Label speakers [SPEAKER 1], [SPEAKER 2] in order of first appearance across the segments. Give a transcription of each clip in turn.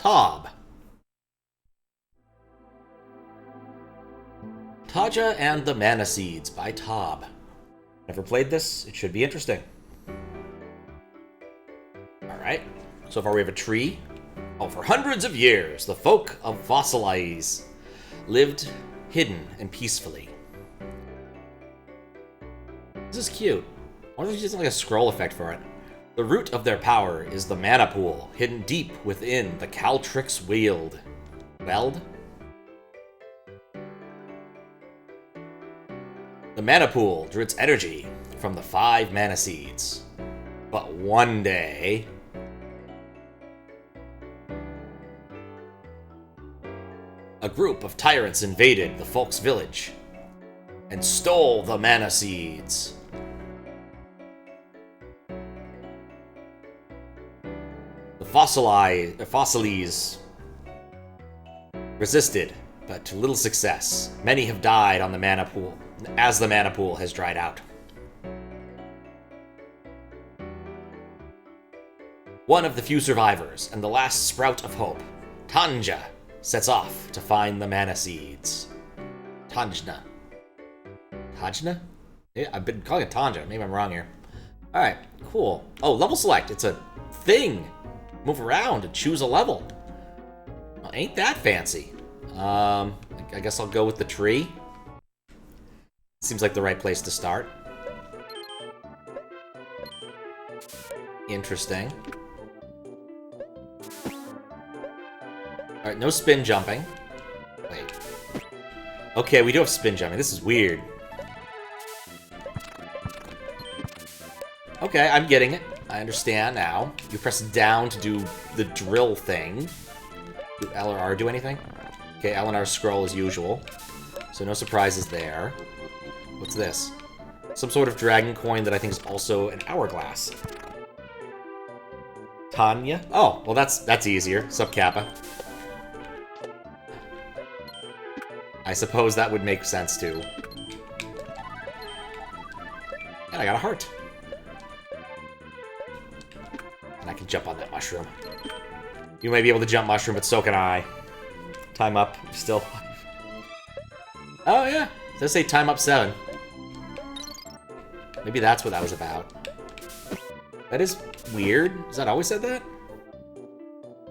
[SPEAKER 1] Tob. Tajna and the Mana Seeds by Tob. Never played this. It should be interesting. Alright. So far we have a tree. Oh, for hundreds of years, the folk of Fossilize lived hidden and peacefully. This is cute. I wonder if there's like a scroll effect for it. The root of their power is the mana pool, hidden deep within the Caltrix Weald. Weld? The mana pool drew its energy from the 5 mana seeds. But one day, a group of tyrants invaded the folk's village and stole the mana seeds. The Fossilize resisted, but to little success. Many have died on the mana pool, as the mana pool has dried out. One of the few survivors, and the last sprout of hope, Tajna, sets off to find the mana seeds. Tajna. Tajna? Yeah, I've been calling it Tajna. Maybe I'm wrong here. Alright, cool. Oh, level select. It's a thing. Move around and choose a level. Well, ain't that fancy. I guess I'll go with the tree. Seems like the right place to start. Interesting. Alright, no spin jumping. Wait. Okay, we do have spin jumping. This is weird. Okay, I'm getting it. I understand now. You press down to do the drill thing. Do L or R do anything? Okay, L and R scroll as usual. So no surprises there. What's this? Some sort of dragon coin that I think is also an hourglass. Tajna? Oh, well that's easier. Sub Kappa. I suppose that would make sense too. And I got a heart. And I can jump on that mushroom. You may be able to jump mushroom, but so can I. Time up. Still. Oh yeah. It does say time up 7. Maybe that's what that was about. That is weird. Has that always said that?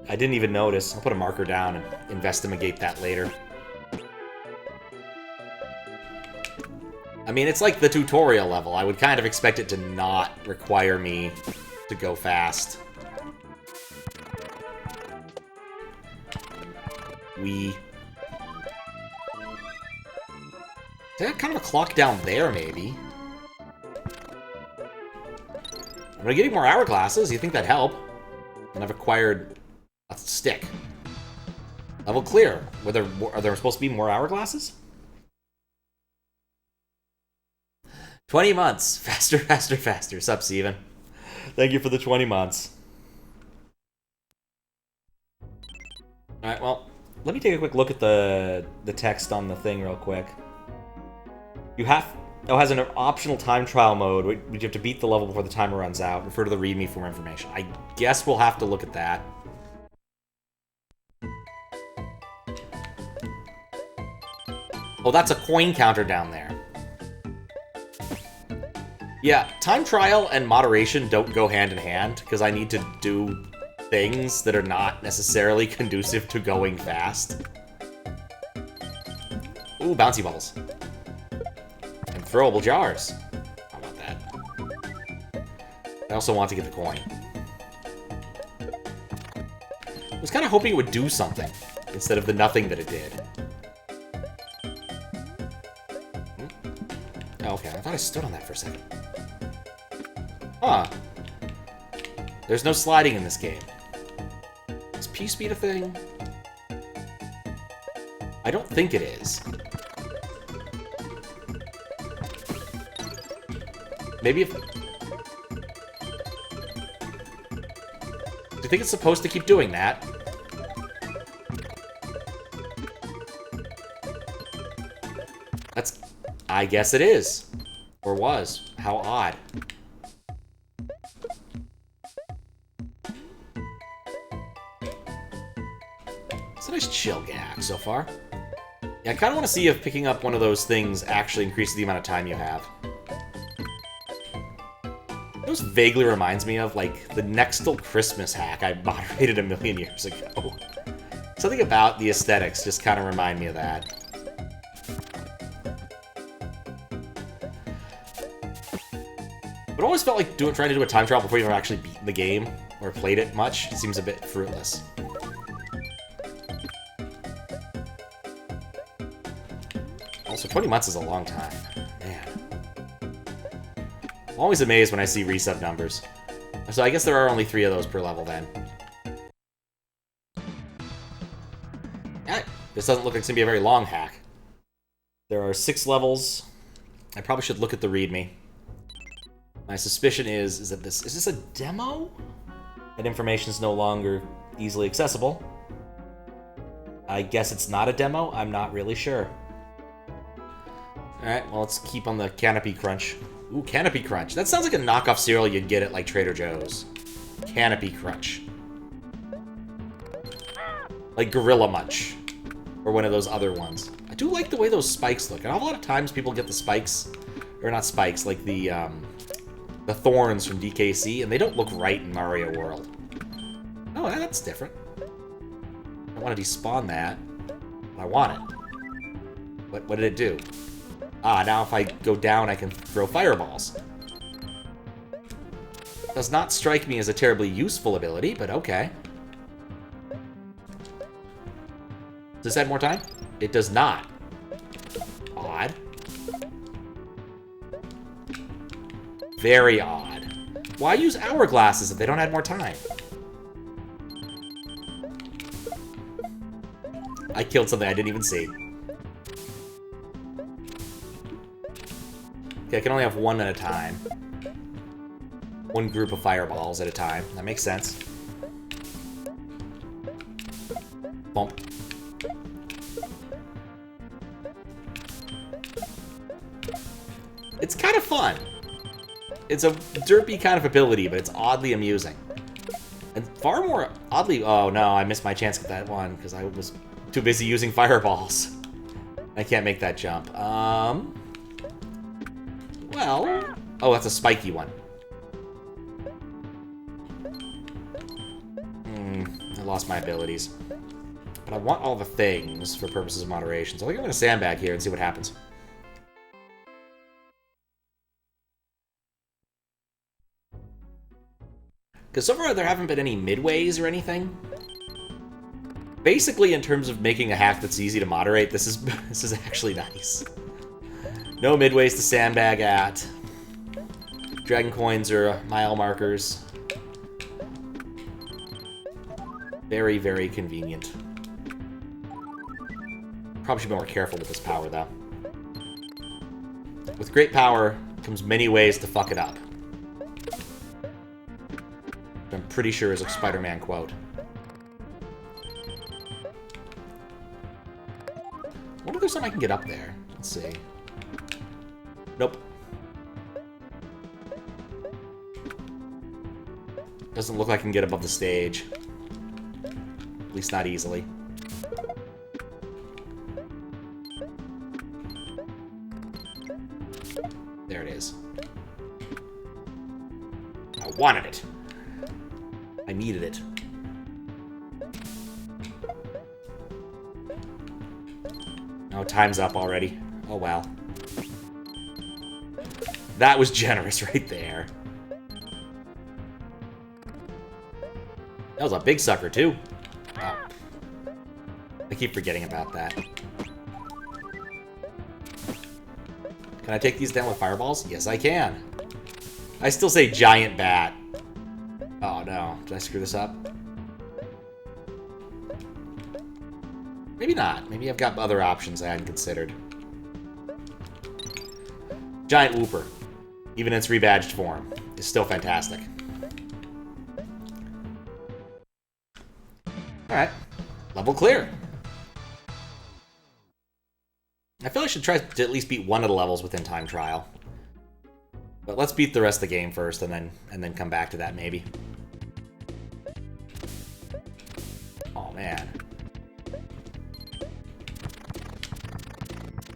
[SPEAKER 1] I didn't even notice. I'll put a marker down and investigate that later. I mean, it's like the tutorial level. I would kind of expect it to not require me to go fast. Is there kind of a clock down there, maybe? Am I getting more hourglasses? You think that'd help? And I've acquired a stick. Level clear. Are there supposed to be more hourglasses? 20 months. Faster, faster, faster. Sup, Steven? Thank you for the 20 months. Alright, well, let me take a quick look at the text on the thing real quick. You have... Oh, it has an optional time trial mode. You have to beat the level before the timer runs out. Refer to the readme for more information. I guess we'll have to look at that. Oh, that's a coin counter down there. Yeah, time trial and moderation don't go hand in hand, because I need to do things that are not necessarily conducive to going fast. Ooh, bouncy balls. And throwable jars. I want that. I also want to get the coin. I was kind of hoping it would do something, instead of the nothing that it did. Oh, okay, I thought I stood on that for a second. Huh. There's no sliding in this game. Is P-Speed a thing? I don't think it is. Maybe if... Do you think it's supposed to keep doing that? That's... I guess it is. Or was. How odd. It's a nice chill gag so far. Yeah, I kind of want to see if picking up one of those things actually increases the amount of time you have. This vaguely reminds me of, like, the Nextel Christmas hack I moderated a million years ago. Something about the aesthetics just kind of remind me of that. But it always felt like trying to do a time trial before you've actually beaten the game or played it much. It seems a bit fruitless. Also, 20 months is a long time. Man. I'm always amazed when I see resub numbers. So I guess there are only 3 of those per level then. Yeah, this doesn't look like it's going to be a very long hack. There are 6 levels. I probably should look at the readme. My suspicion is that is this a demo? That information is no longer easily accessible. I guess it's not a demo. I'm not really sure. Alright, well, let's keep on the Canopy Crunch. Ooh, Canopy Crunch. That sounds like a knockoff cereal you'd get at, like, Trader Joe's. Canopy Crunch. Like Gorilla Munch. Or one of those other ones. I do like the way those spikes look. And a lot of times people get the spikes, or not spikes, like the thorns from DKC, and they don't look right in Mario World. Oh, that's different. I want to despawn that. I want it. What did it do? Ah, now if I go down, I can throw fireballs. Does not strike me as a terribly useful ability, but okay. Does this add more time? It does not. Odd. Very odd. Why use hourglasses if they don't add more time? I killed something I didn't even see. Okay, I can only have one at a time. One group of fireballs at a time. That makes sense. Bump. It's kind of fun. It's a derpy kind of ability, but it's oddly amusing. And far more oddly... Oh, no, I missed my chance at that one because I was too busy using fireballs. I can't make that jump. Well... Oh, that's a spiky one. I lost my abilities. But I want all the things for purposes of moderation. So I think I'm going to sandbag here and see what happens. Because so far there haven't been any midways or anything. Basically, in terms of making a hack that's easy to moderate, this is actually nice. No midways to sandbag at. Dragon coins are mile markers. Very, very convenient. Probably should be more careful with this power, though. With great power comes many ways to fuck it up. I'm pretty sure is a Spider-Man quote. I wonder if there's something I can get up there. Let's see. Nope. Doesn't look like I can get above the stage. At least not easily. There it is. I wanted it. I needed it. Oh, time's up already. Oh, well. That was generous right there. That was a big sucker, too. Oh. I keep forgetting about that. Can I take these down with fireballs? Yes, I can. I still say giant bat. Oh, no. Did I screw this up? Maybe not. Maybe I've got other options I hadn't considered. Giant Whooper, even in its rebadged form, is still fantastic. Alright. Level clear. I feel I should try to at least beat one of the levels within time trial. But let's beat the rest of the game first, and then come back to that, maybe. Oh, man.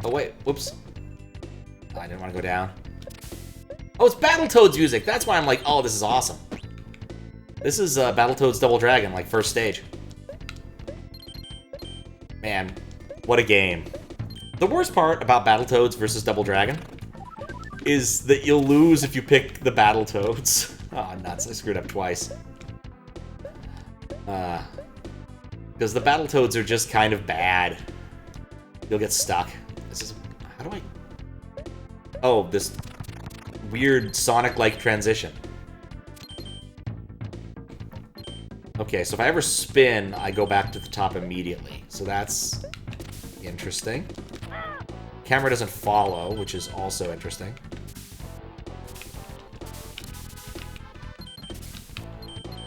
[SPEAKER 1] Oh, wait. Whoops. I didn't want to go down. Oh, it's Battletoads music. That's why I'm like, oh, this is awesome. This is Battletoads Double Dragon, like, first stage. Man, what a game. The worst part about Battletoads versus Double Dragon is that you'll lose if you pick the Battletoads. Oh, nuts. I screwed up twice. Because the Battletoads are just kind of bad. You'll get stuck. This is... How do I... Oh, this weird Sonic-like transition. Okay, so if I ever spin, I go back to the top immediately. So that's interesting. Camera doesn't follow, which is also interesting.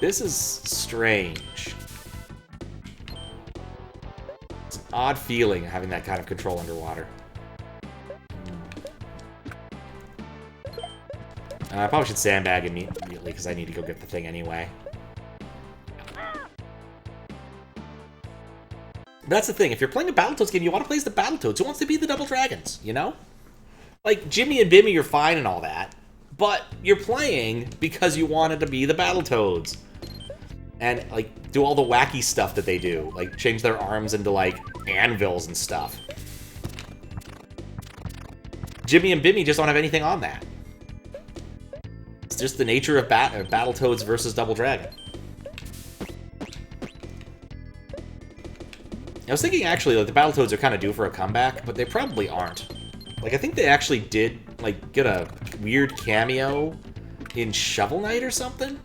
[SPEAKER 1] This is strange. It's an odd feeling having that kind of control underwater. I probably should sandbag immediately because I need to go get the thing anyway. That's the thing. If you're playing a Battletoads game, you want to play as the Battletoads. Who wants to be the Double Dragons, you know? Like, Jimmy and Bimmy are fine and all that, but you're playing because you wanted to be the Battletoads. And, like, do all the wacky stuff that they do. Like, change their arms into, like, anvils and stuff. Jimmy and Bimmy just don't have anything on that. It's just the nature of Battletoads versus Double Dragon. I was thinking, actually, like, the Battletoads are kind of due for a comeback, but they probably aren't. Like, I think they actually did, like, get a weird cameo in Shovel Knight or something?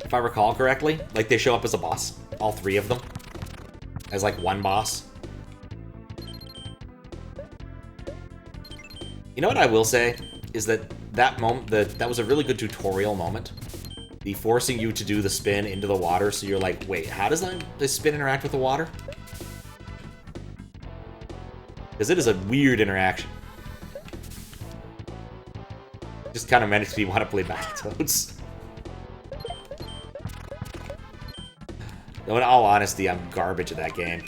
[SPEAKER 1] If I recall correctly. Like, they show up as a boss. All three of them. As, like, one boss. You know what I will say? Is that that moment, that was a really good tutorial moment. The forcing you to do the spin into the water, so you're like, wait, how does the spin interact with the water? Because it is a weird interaction. Just kind of makes me want to play Battletoads. Though in all honesty, I'm garbage at that game.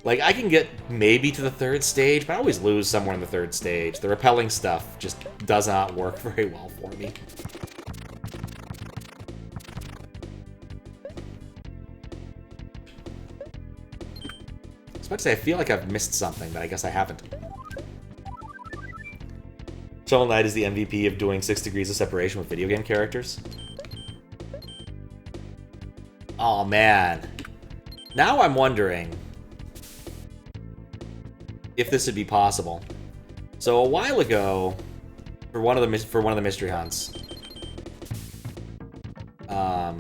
[SPEAKER 1] Like, I can get maybe to the third stage, but I always lose somewhere in the third stage. The repelling stuff just does not work very well for me. I was about to say, I feel like I've missed something, but I guess I haven't. Shovel Knight is the MVP of doing 6 degrees of separation with video game characters. Oh man. Now I'm wondering if this would be possible. So a while ago, for one of the mystery hunts, dang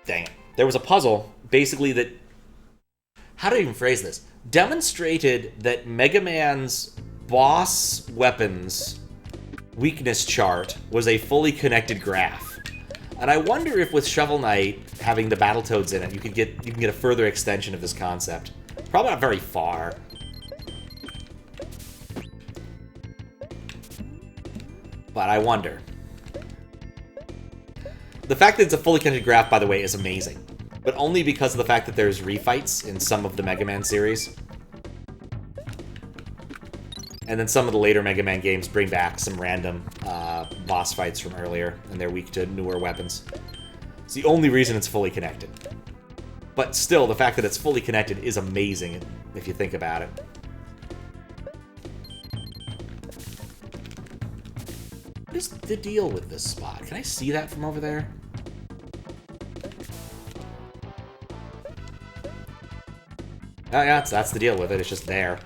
[SPEAKER 1] it, there was a puzzle basically that, how do I even phrase this? Demonstrated that Mega Man's boss weapons weakness chart was a fully connected graph. And I wonder if with Shovel Knight having the Battletoads in it, you can get a further extension of this concept. Probably not very far. But I wonder. The fact that it's a fully connected graph, by the way, is amazing. But only because of the fact that there's refights in some of the Mega Man series. And then some of the later Mega Man games bring back some random boss fights from earlier, and they're weak to newer weapons. It's the only reason it's fully connected. But still, the fact that it's fully connected is amazing, if you think about it. What is the deal with this spot? Can I see that from over there? Oh yeah, that's the deal with it. It's just there.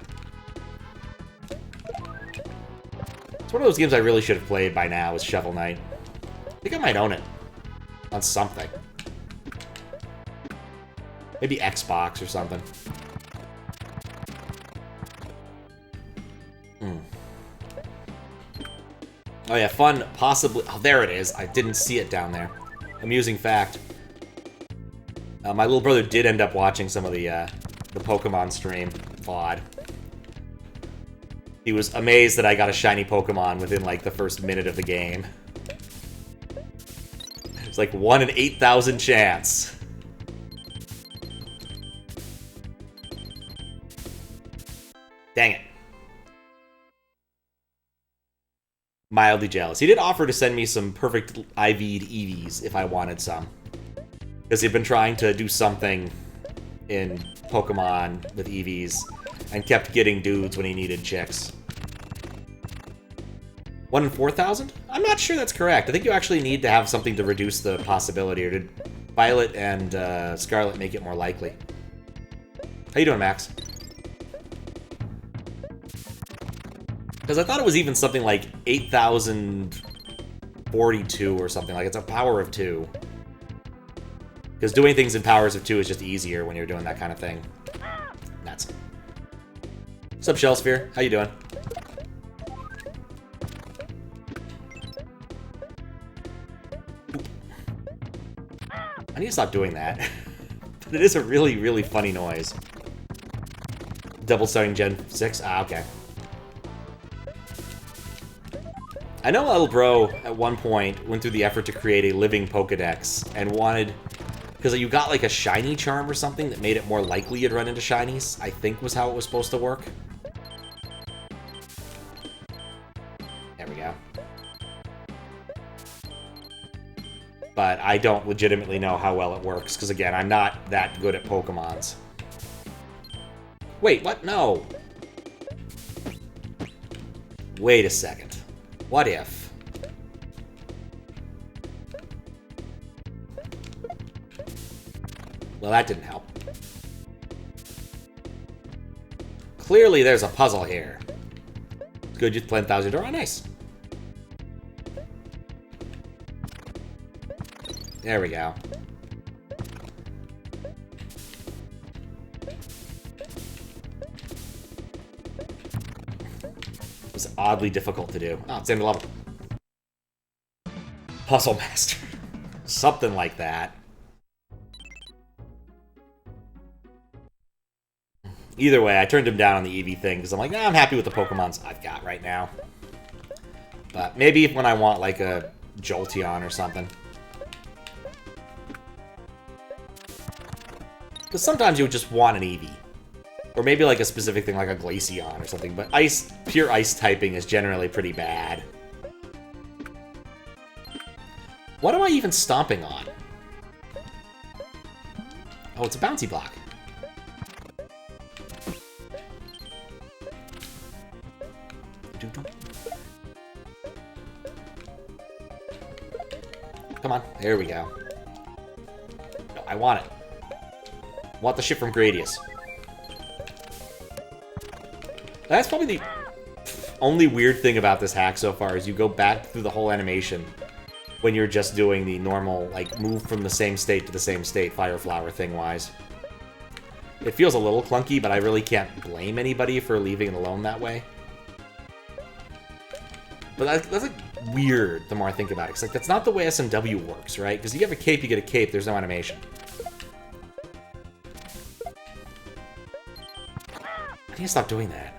[SPEAKER 1] It's one of those games I really should have played by now, is Shovel Knight. I think I might own it. On something. Maybe Xbox or something. Oh yeah, fun, possibly... Oh, there it is. I didn't see it down there. Amusing fact. My little brother did end up watching some of the Pokemon stream VOD. He was amazed that I got a shiny Pokemon within, like, the first minute of the game. It's like 1 in 8,000 chance. Dang it. Mildly jealous. He did offer to send me some perfect IV'd EVs if I wanted some. Because he'd been trying to do something in Pokemon with EVs and kept getting dudes when he needed chicks. 1 in 4,000? I'm not sure that's correct. I think you actually need to have something to reduce the possibility, or did Violet and Scarlet make it more likely? How you doing, Max? Because I thought it was even something like 8,042 or something. Like, it's a power of 2. Because doing things in powers of 2 is just easier when you're doing that kind of thing. Nuts. What's up, Shellsphere? How you doing? I need to stop doing that. But it is a really, really funny noise. Double starting Gen 6? Ah, okay. I know Little Bro, at one point, went through the effort to create a living Pokedex and wanted... Because you got, like, a shiny charm or something that made it more likely you'd run into shinies, I think was how it was supposed to work. There we go. But I don't legitimately know how well it works, because, again, I'm not that good at Pokemons. Wait, what? No! Wait a second. What if? Well, that didn't help. Clearly, there's a puzzle here. Good, you played 1,000 door. Oh, nice. There we go. It was oddly difficult to do. Oh, it's the end of level. Puzzle Master. Something like that. Either way, I turned him down on the EV thing, because I'm like, nah, I'm happy with the Pokemons I've got right now. But maybe when I want, like, a Jolteon or something. Because sometimes you would just want an Eevee. Or maybe like a specific thing like a Glaceon or something. But pure ice typing is generally pretty bad. What am I even stomping on? Oh, it's a bouncy block. Come on, there we go. No, I want it. I want the shit from Gradius. That's probably the only weird thing about this hack so far, is you go back through the whole animation when you're just doing the normal, like, move from the same state to the same state, Fire Flower thing-wise. It feels a little clunky, but I really can't blame anybody for leaving it alone that way. But that's like weird the more I think about it. It's like, that's not the way SMW works, right? Because you have a cape, you get a cape, there's no animation. I need to stop doing that.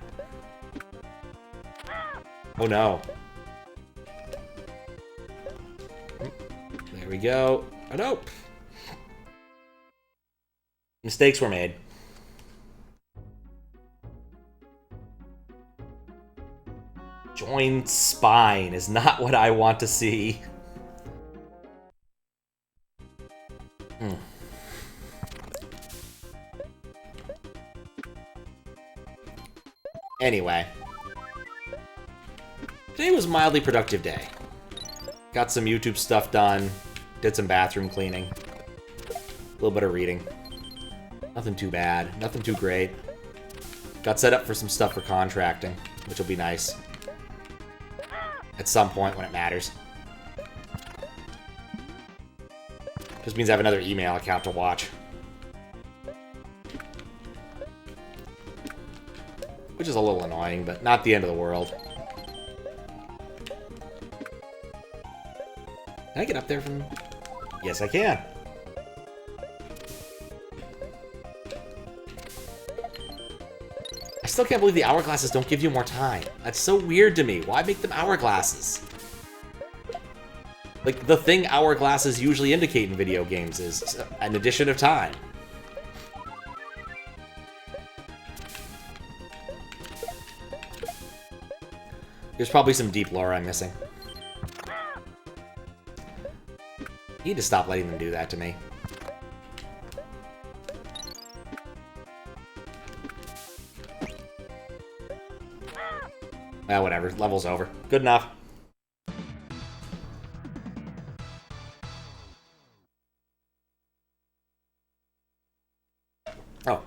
[SPEAKER 1] Oh no. There we go. Oh no! Mistakes were made. Joined spine is not what I want to see. Anyway. Today was a mildly productive day. Got some YouTube stuff done. Did some bathroom cleaning. A little bit of reading. Nothing too bad. Nothing too great. Got set up for some stuff for contracting, which will be nice. At some point when it matters. Just means I have another email account to watch. Which is a little annoying, but not the end of the world. Can I get up there from... Yes, I can. I still can't believe the hourglasses don't give you more time. That's so weird to me. Why make them hourglasses? Like, the thing hourglasses usually indicate in video games is an addition of time. There's probably some deep lore I'm missing. You need to stop letting them do that to me. Ah, whatever. Level's over. Good enough. Oh.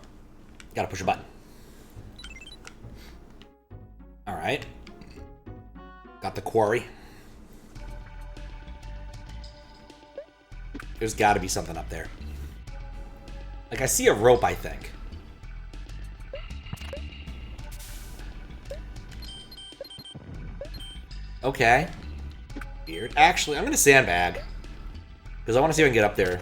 [SPEAKER 1] Gotta push a button. Alright. Got the quarry. There's gotta be something up there. Like, I see a rope, I think. Okay. Weird. Actually, I'm gonna sandbag. Because I want to see if I can get up there.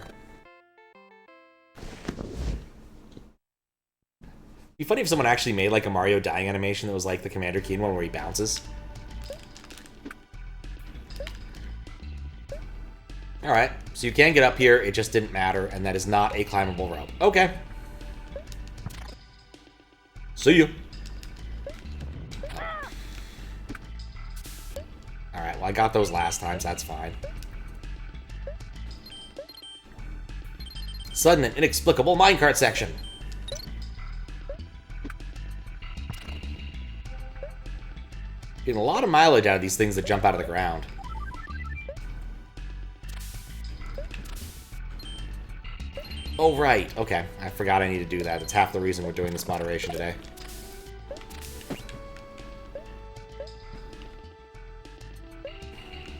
[SPEAKER 1] It'd be funny if someone actually made, like, a Mario dying animation that was like the Commander Keen one where he bounces. Alright, so you can get up here, it just didn't matter, and that is not a climbable rope. Okay. See you. Alright, well, I got those last times, that's fine. Sudden and inexplicable minecart section. Getting a lot of mileage out of these things that jump out of the ground. Oh, right. Okay. I forgot I need to do that. It's half the reason we're doing this moderation today.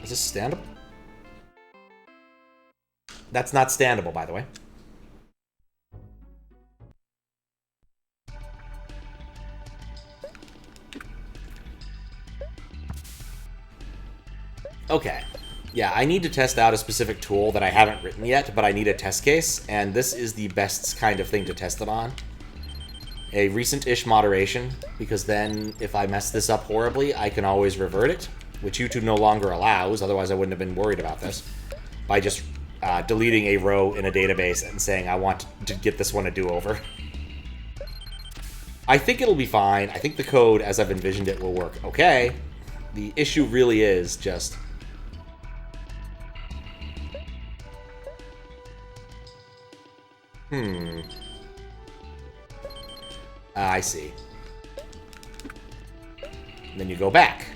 [SPEAKER 1] Is this standable? That's not standable, by the way. Okay. Yeah, I need to test out a specific tool that I haven't written yet, but I need a test case, and this is the best kind of thing to test it on. A recent-ish moderation, because then if I mess this up horribly, I can always revert it, which YouTube no longer allows, otherwise I wouldn't have been worried about this, by just deleting a row in a database and saying I want to get this one a do-over. I think it'll be fine. I think the code, as I've envisioned it, will work okay. The issue really is just... I see. And then you go back.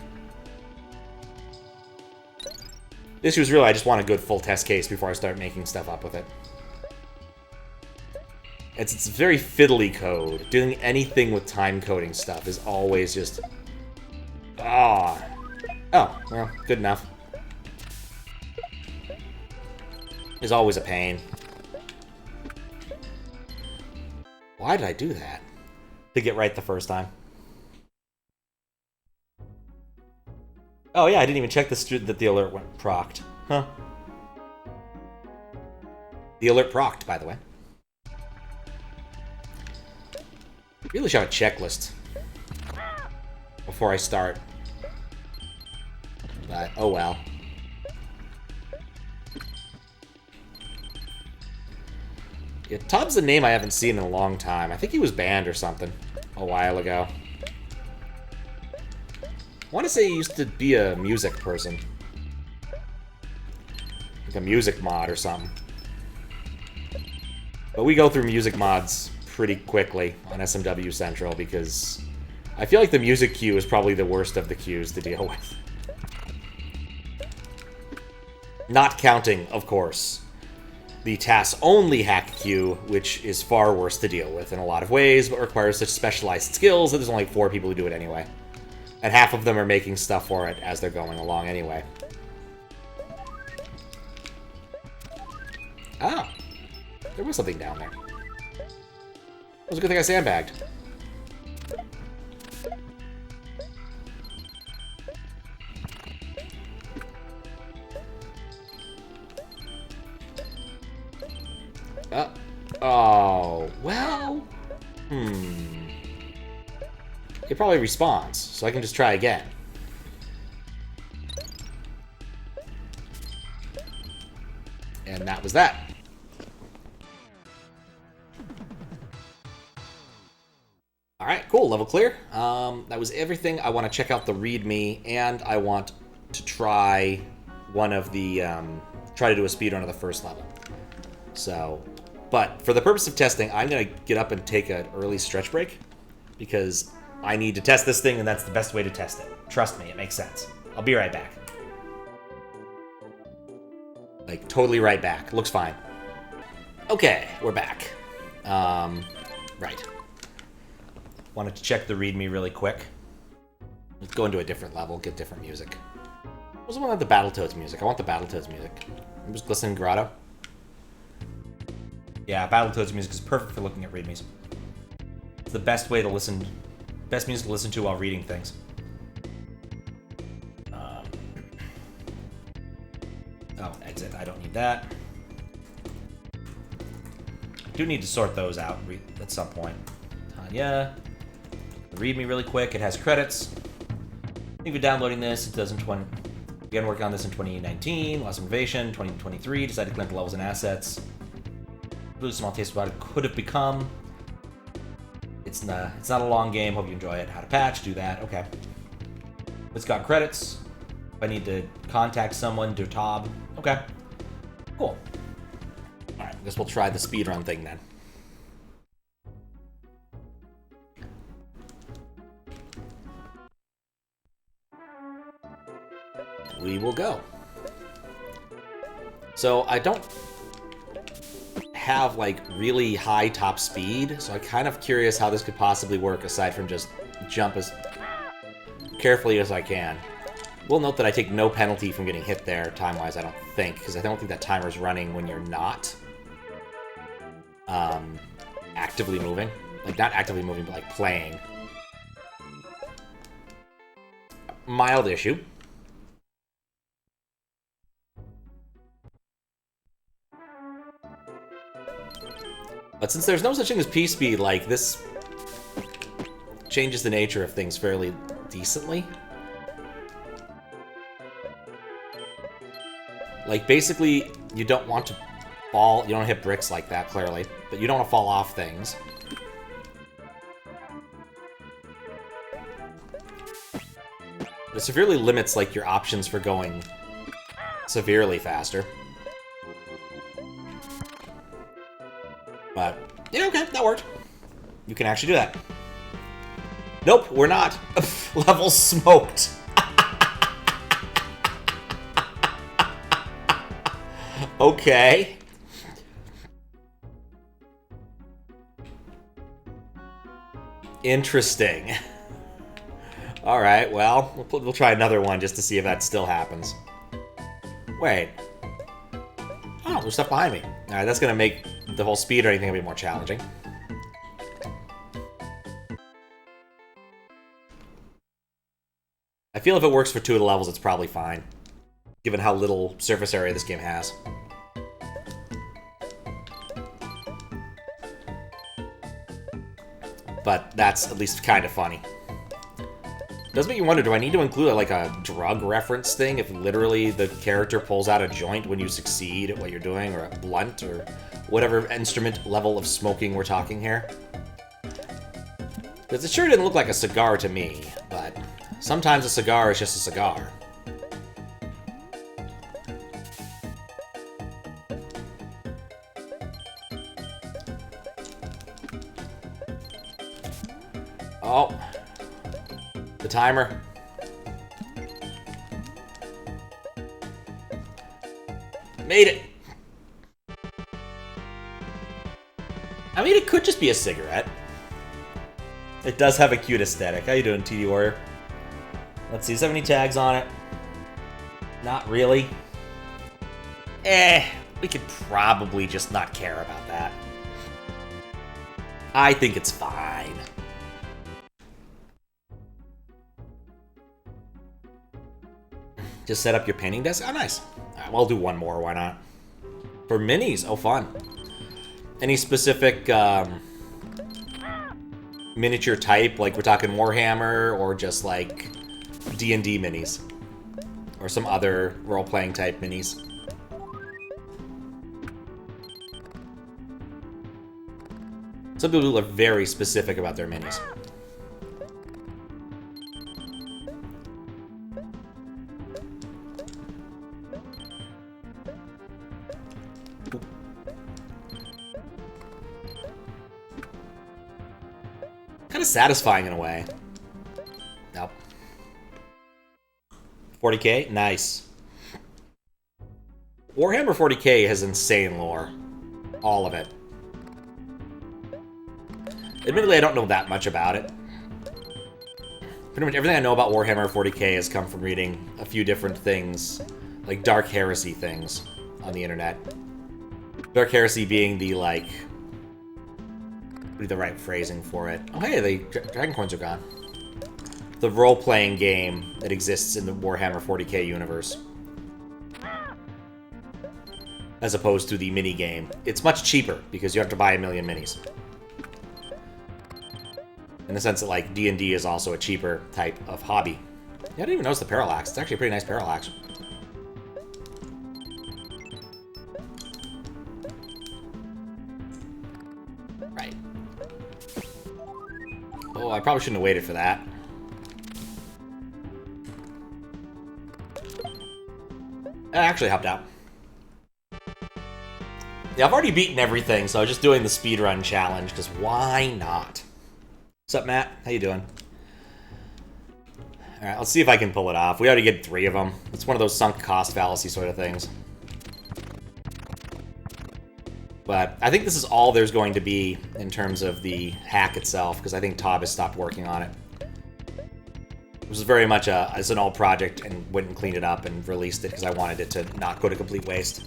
[SPEAKER 1] This was really, I just want a good full test case before I start making stuff up with it. It's very fiddly code. Doing anything with time coding stuff is always just... Oh, well, good enough. Is always a pain. Why did I do that? To get right the first time. Oh yeah, I didn't even check that the alert went procced. Huh. The alert procced, by the way. Really should have a checklist before I start. But, oh well. Yeah, Tubbs a name I haven't seen in a long time. I think he was banned or something a while ago. I want to say he used to be a music person. Like a music mod or something. But we go through music mods pretty quickly on SMW Central because I feel like the music queue is probably the worst of the queues to deal with. Not counting, of course, the TAS-only hack queue, which is far worse to deal with in a lot of ways, but requires such specialized skills that there's only 4 people who do it anyway. And half of them are making stuff for it as they're going along anyway. Ah! There was something down there. It was a good thing I sandbagged. Oh, well... It probably respawns, so I can just try again. And that was that. Alright, cool, level clear. That was everything. I want to check out the readme, and I want to try one of the, try to do a speedrun of the first level. So, but for the purpose of testing, I'm going to get up and take an early stretch break, because I need to test this thing, and that's the best way to test it. Trust me, it makes sense. I'll be right back. Like, totally right back. Looks fine. Okay, we're back. Right. Wanted to check the readme really quick. Let's go into a different level, get different music. I wasn't one of the Battletoads music. I want the Battletoads music. It was Glistening Grotto. Yeah, Battletoads music is perfect for looking at readmes. It's the best way to listen, best music to listen to while reading things. Oh, exit. I don't need that. Do need to sort those out at some point. Tajna. Readme really quick. It has credits. Thank you for downloading this. It does in began working on this in 2019. Lost motivation. 2023. Decided to clean up the levels and assets. Really small taste of what it could have become. It's not a long game. Hope you enjoy it. How to patch. Do that. Okay. It's got credits. If I need to contact someone, do tab. Okay. Cool. Alright, I guess we'll try the speedrun thing then. We will go. So I don't have like really high top speed, so I'm kind of curious how this could possibly work aside from just jump as carefully as I can. We'll note that I take no penalty from getting hit there time-wise, I don't think, because I don't think that timer's running when you're not actively moving. Like, not actively moving, but like playing. Mild issue. But since there's no such thing as P-speed, like, this changes the nature of things fairly decently. Like, basically, you don't want to fall, you don't hit bricks like that, clearly, but you don't want to fall off things. It severely limits, like, your options for going severely faster. But, yeah, okay, that worked. You can actually do that. Nope, we're not. Level smoked. Okay. Interesting. Alright, well, we'll try another one just to see if that still happens. Wait. Oh, there's stuff behind me. Alright, that's gonna make the whole speed or anything a bit more challenging. I feel if it works for 2 of the levels, it's probably fine, given how little surface area this game has. But that's at least kind of funny. Does make you wonder, do I need to include like a drug reference thing if literally the character pulls out a joint when you succeed at what you're doing, or a blunt, or whatever instrument level of smoking we're talking here? Because it sure didn't look like a cigar to me, but sometimes a cigar is just a cigar. Oh. The timer. Made it. I mean, it could just be a cigarette. It does have a cute aesthetic. How you doing, TD Warrior? Let's see, does it have any tags on it? Not really. We could probably just not care about that. I think it's fine. Just set up your painting desk? Oh, nice. Alright, well, I'll do one more, why not? For minis, oh, fun. Any specific, miniature type? Like, we're talking Warhammer, or just, like, D&D minis? Or some other role-playing type minis? Some people are very specific about their minis. Kind of satisfying in a way. Nope. 40k? Nice. Warhammer 40k has insane lore. All of it. Admittedly, I don't know that much about it. Pretty much everything I know about Warhammer 40k has come from reading a few different things, like Dark Heresy things on the internet. Dark Heresy being the, like... what would be the right phrasing for it? Oh, hey, the Dragon Coins are gone. The role-playing game that exists in the Warhammer 40k universe. As opposed to the mini-game. It's much cheaper, because you have to buy a million minis. In the sense that, like, D&D is also a cheaper type of hobby. Yeah, I didn't even notice the parallax. It's actually a pretty nice parallax. Right. Oh, I probably shouldn't have waited for that. That actually helped out. Yeah, I've already beaten everything, so I was just doing the speedrun challenge, because why not? What's up, Matt? How you doing? Alright, let's see if I can pull it off. We already get 3 of them. It's one of those sunk cost fallacy sort of things. But I think this is all there's going to be in terms of the hack itself, because I think Tob has stopped working on it. It was very much it's an old project, and went and cleaned it up and released it because I wanted it to not go to complete waste.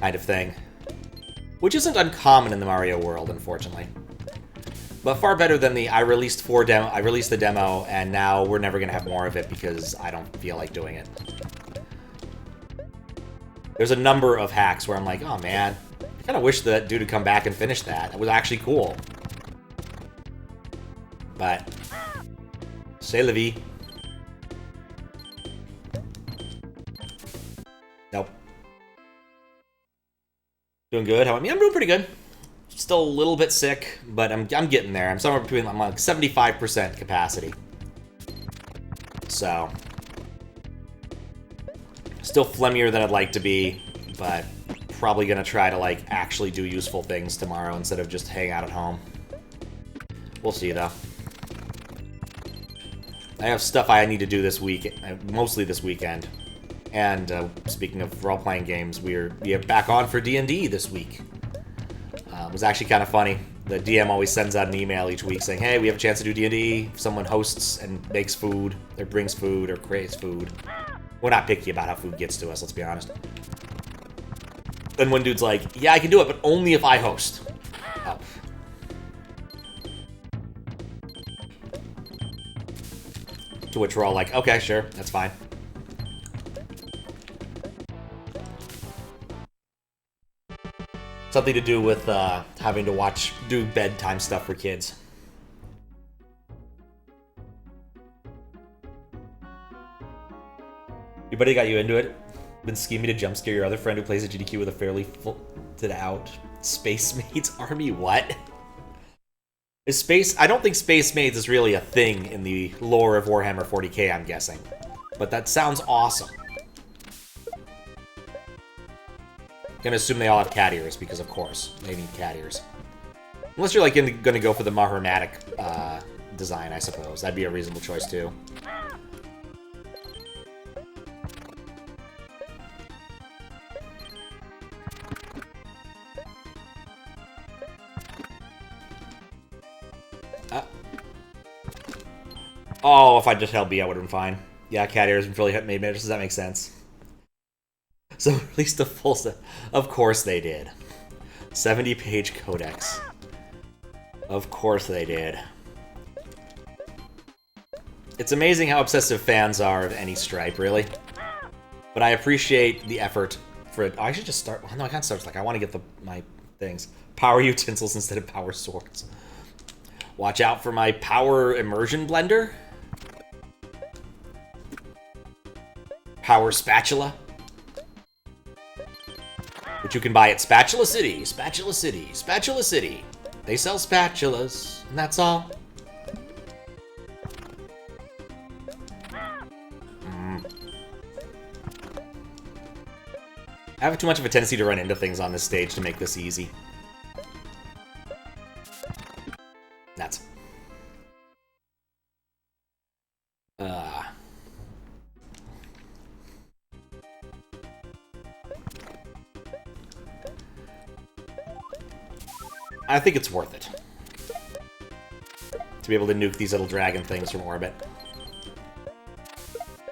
[SPEAKER 1] Kind of thing. Which isn't uncommon in the Mario world, unfortunately. But far better than the I released the demo, and now we're never going to have more of it because I don't feel like doing it. There's a number of hacks where I'm like, oh man, I kind of wish that dude would come back and finish that. It was actually cool. But, c'est la vie. Nope. Doing good? How about me? I'm doing pretty good. Still a little bit sick, but I'm getting there. I'm somewhere between, I'm like 75% capacity. So, still phlegmier than I'd like to be, but probably gonna try to like actually do useful things tomorrow instead of just hang out at home. We'll see though. I have stuff I need to do this week, mostly this weekend. And speaking of role-playing games, we're back on for D&D this week. It was actually kind of funny. The DM always sends out an email each week saying, hey, we have a chance to do D&D. If someone hosts and makes food, or brings food, or creates food. We're not picky about how food gets to us, let's be honest. Then one dude's like, yeah, I can do it, but only if I host. Oh. To which we're all like, okay, sure, that's fine. Something to do with having to do bedtime stuff for kids. Your buddy got you into it? Been scheming to jump scare your other friend who plays a GDQ with a fairly folded out Space Maids army? What? Is Space... I don't think Space Maids is really a thing in the lore of Warhammer 40k, I'm guessing. But that sounds awesome. Gonna assume they all have cat ears, because of course, they need cat ears. Unless you're like gonna go for the Mahermatic design, I suppose. That'd be a reasonable choice too. Oh, if I just held B, I would have been fine. Yeah, cat ears and really made me. Does that make sense? So released a full set. Of course they did. 70-page codex. Of course they did. It's amazing how obsessive fans are of any stripe, really. But I appreciate the effort for it. Oh, I should just start. Well, no, I can't start. Like, I want to get my things. Power utensils instead of power swords. Watch out for my power immersion blender. Power spatula. Which you can buy at Spatula City, Spatula City, Spatula City. They sell spatulas, and that's all. I have too much of a tendency to run into things on this stage to make this easy. Nuts. I think it's worth it to be able to nuke these little dragon things from orbit.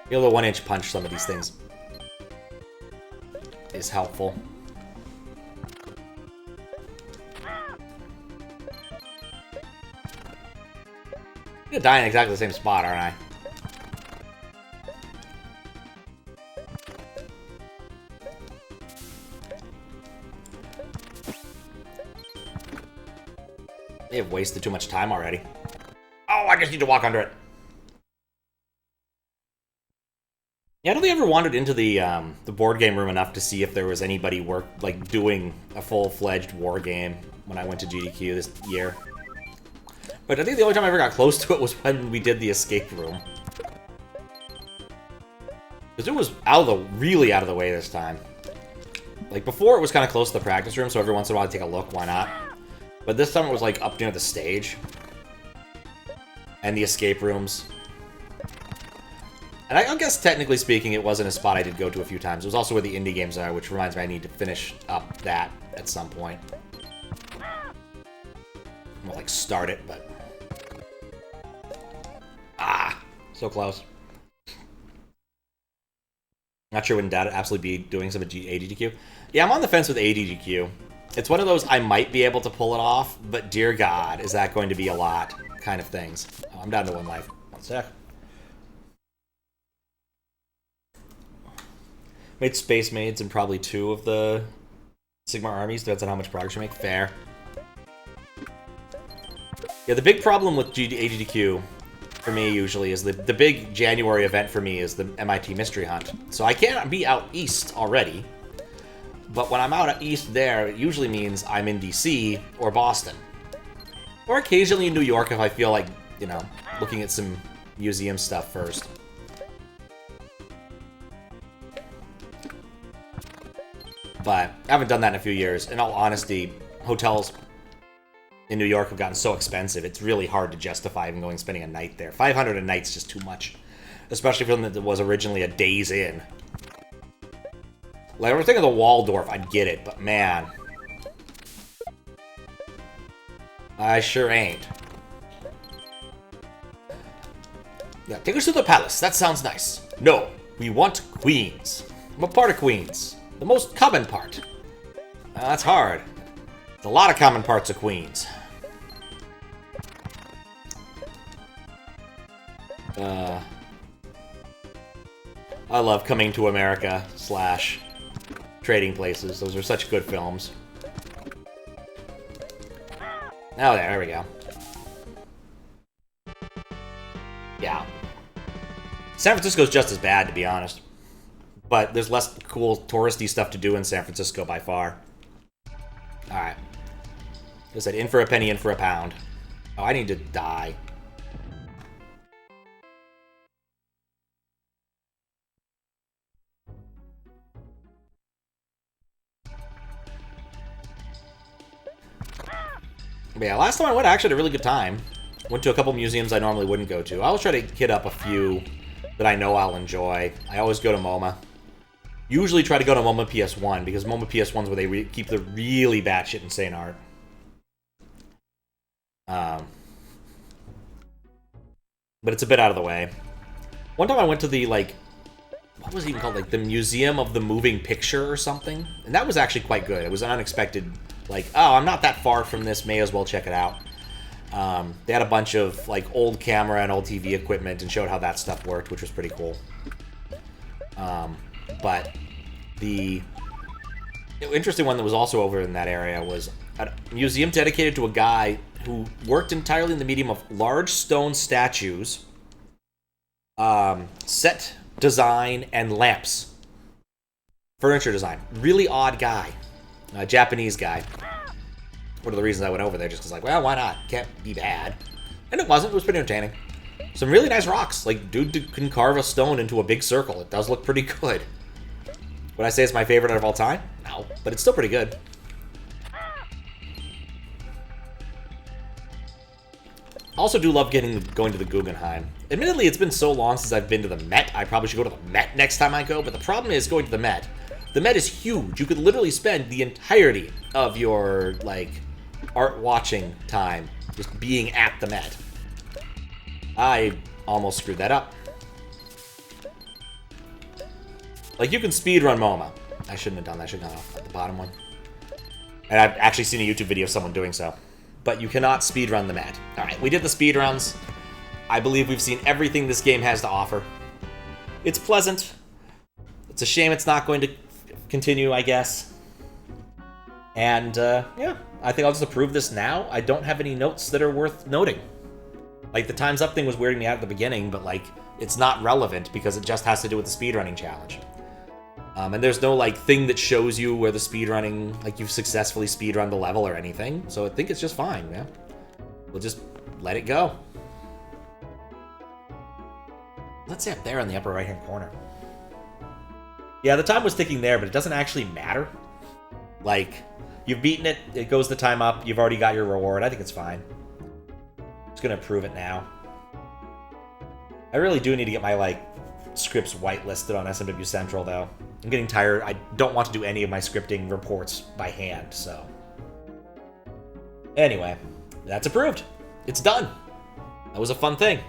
[SPEAKER 1] Be able to 1-inch punch some of these things is helpful. I'm gonna die in exactly the same spot, aren't I? They have wasted too much time already. Oh, I just need to walk under it. Yeah, I don't think I ever wandered into the board game room enough to see if there was anybody doing a full-fledged war game when I went to GDQ this year. But I think the only time I ever got close to it was when we did the escape room. Because it was really out of the way this time. Like, before it was kind of close to the practice room, so every once in a while I'd take a look, why not? But this time it was, like, up near the stage. And the escape rooms. And I guess, technically speaking, it wasn't a spot I did go to a few times. It was also where the indie games are, which reminds me I need to finish up that at some point. I'm gonna, like, start it, but... Ah! So close. Not sure when Dad would absolutely be doing some ADGQ. Yeah, I'm on the fence with ADGQ. It's one of those I might be able to pull it off, but dear God, is that going to be a lot kind of things. Oh, I'm down to 1 life. 1 sec. Made Space Maids in probably 2 of the Sigma armies. Depends on how much progress you make. Fair. Yeah, the big problem with ADGQ for me usually is the big January event for me is the MIT Mystery Hunt. So I can't be out east already. But when I'm out east there, it usually means I'm in DC or Boston. Or occasionally in New York if I feel like, you know, looking at some museum stuff first. But I haven't done that in a few years. In all honesty, hotels in New York have gotten so expensive, it's really hard to justify even going spending a night there. 500 a night's just too much. Especially for something that was originally a day's in. Like, I was thinking of the Waldorf, I'd get it, but man. I sure ain't. Yeah, take us to the palace. That sounds nice. No, we want Queens. I'm a part of Queens. The most common part. That's hard. There's a lot of common parts of Queens. I love Coming to America / Trading Places. Those are such good films. Oh, there we go. Yeah. San Francisco's just as bad, to be honest. But there's less cool touristy stuff to do in San Francisco by far. Alright. I said, in for a penny, in for a pound. Oh, I need to die. But yeah, last time I went, I actually had a really good time. Went to a couple museums I normally wouldn't go to. I always try to hit up a few that I know I'll enjoy. I always go to MoMA. Usually try to go to MoMA PS1, because MoMA PS1's where they keep the really batshit insane art. But it's a bit out of the way. One time I went to the, like, what was it even called? Like, the Museum of the Moving Picture or something? And that was actually quite good. It was an unexpected, like, oh, I'm not that far from this, may as well check it out. They had a bunch of, like, old camera and old TV equipment and showed how that stuff worked, which was pretty cool. But the interesting one that was also over in that area was a museum dedicated to a guy who worked entirely in the medium of large stone statues, set design, and lamps. Furniture design. Really odd guy. A Japanese guy. one of the reasons I went over there, just because, like, well, why not? Can't be bad. And it wasn't. It was pretty entertaining. Some really nice rocks. Like, dude can carve a stone into a big circle. It does look pretty good. Would I say it's my favorite out of all time? No, but it's still pretty good. Also do love going to the Guggenheim. Admittedly, it's been so long since I've been to the Met. I probably should go to the Met next time I go, but the problem is going to the Met. The Met is huge. You could literally spend the entirety of your, like, art watching time just being at the Met. I almost screwed that up. Like, you can speedrun MoMA. I shouldn't have done that. I should have gone off the bottom one. And I've actually seen a YouTube video of someone doing so. But you cannot speedrun the Met. Alright, we did the speedruns. I believe we've seen everything this game has to offer. It's pleasant. It's a shame it's not going to continue, I guess. And, yeah, I think I'll just approve this now. I don't have any notes that are worth noting. Like, the time's up thing was weirding me out at the beginning, but, like, it's not relevant because it just has to do with the speedrunning challenge. And there's no, like, thing that shows you where the speedrunning, like, you've successfully speedrun the level or anything. So I think it's just fine, yeah. We'll just let it go. Let's say up there in the upper right-hand corner. Yeah, the time was ticking there, but it doesn't actually matter. Like, you've beaten it, it goes the time up, you've already got your reward. I think it's fine. Just gonna approve it now. I really do need to get my, like, scripts whitelisted on SMW Central, though. I'm getting tired. I don't want to do any of my scripting reports by hand, so. Anyway, that's approved. It's done. That was a fun thing.